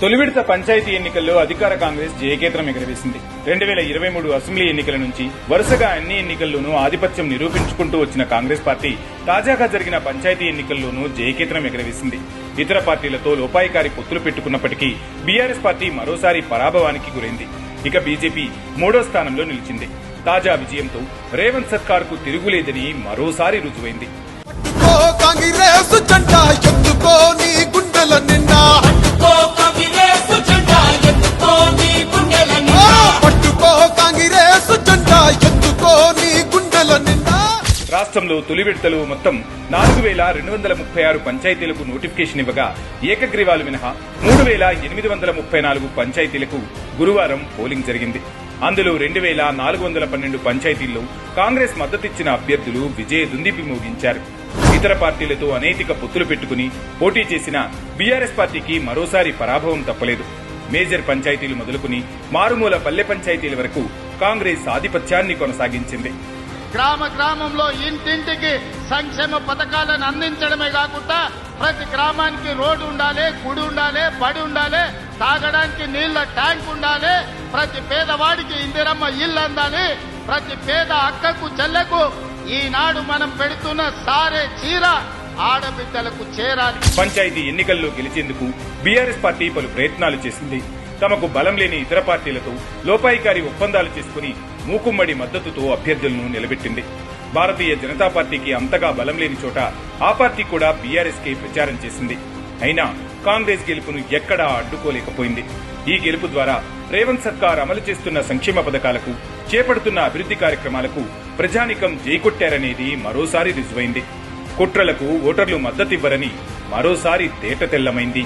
తొలి విడత పంచాయతీ ఎన్నికల్లో అధికార కాంగ్రెస్ జయకేతనం ఎగరవేసింది. 2023 అసెంబ్లీ ఎన్నికల నుంచి వరుసగా అన్ని ఎన్నికల్లోనూ ఆధిపత్యం నిరూపించుకుంటూ వచ్చిన కాంగ్రెస్ పార్టీ తాజాగా జరిగిన పంచాయతీ ఎన్నికల్లోనూ జయకేతనం ఎగరవేసింది. ఇతర పార్టీలతో లోపాయికారి పొత్తులు పెట్టుకున్నప్పటికీ బీఆర్ఎస్ పార్టీ మరోసారి పరాభవానికి గురైంది. ఇక బీజేపీ 3వ స్థానంలో నిలిచింది. తాజా విజయంతో రేవంత్ సర్కార్ కు తిరుగులేదని మరోసారి రుజువైంది. రాష్ట్రంలో తొలి విడతలో మొత్తం 4,236 పంచాయతీలకు నోటిఫికేషన్ ఇవ్వగా ఏకగ్రీవాలు మినహా 3,834 పంచాయతీలకు గురువారం పోలింగ్ జరిగింది. అందులో 2,412 పంచాయతీల్లో కాంగ్రెస్ మద్దతిచ్చిన అభ్యర్థులు విజయ దుందిపి మోగించారు. ఇతర పార్టీలతో అనైతిక పొత్తులు పెట్టుకుని పోటీ చేసిన బీఆర్ఎస్ పార్టీకి మరోసారి పరాభవం తప్పలేదు. మేజర్ పంచాయతీలు మొదలుకుని మారుమూల పల్లె పంచాయతీల వరకు కాంగ్రెస్ ఆధిపత్యాన్ని కొనసాగించింది. గ్రామ గ్రామంలో ఇంటింటికి సంక్షేమ పథకాలను అందించడమే కాకుండా ప్రతి గ్రామానికి రోడ్డు ఉండాలి, గుడి ఉండాలి, బడి ఉండాలి, తాగడానికి నీళ్ల ట్యాంక్ ఉండాలి, ప్రతి పేదవాడికి ఇందిరమ్మ ఇల్లు అందాలి, ప్రతి పేద అక్కకు చెల్లెకు ఈనాడు మనం పెడుతున్న సారే చీర ఆడబిడ్డలకు చేరాలి. పంచాయతీ ఎన్నికల్లో గెలిచేందుకు బీఆర్ఎస్ పార్టీ పలు ప్రయత్నాలు చేసింది. తమకు బలం లేని ఇతర పార్టీలతో లోపాయికారి ఒప్పందాలు చేసుకుని మూకుమ్మడి మద్దతుతో అభ్యర్థులను నిలబెట్టింది. భారతీయ జనతా పార్టీకి అంతగా బలం లేని చోట ఆ పార్టీ కూడా బీఆర్ఎస్ కే ప్రచారం చేసింది. అయినా కాంగ్రెస్ గెలుపును ఎక్కడా అడ్డుకోలేకపోయింది. ఈ గెలుపు ద్వారా రేవంత్ సర్కార్ అమలు చేస్తున్న సంక్షేమ పథకాలకు, చేపడుతున్న అభివృద్ధి కార్యక్రమాలకు ప్రజానికం జైకొట్టారనేది మరోసారి రుజువైంది. కుట్రలకు ఓటర్లు మద్దతివ్వరని మరోసారి తేటతెల్లమైంది.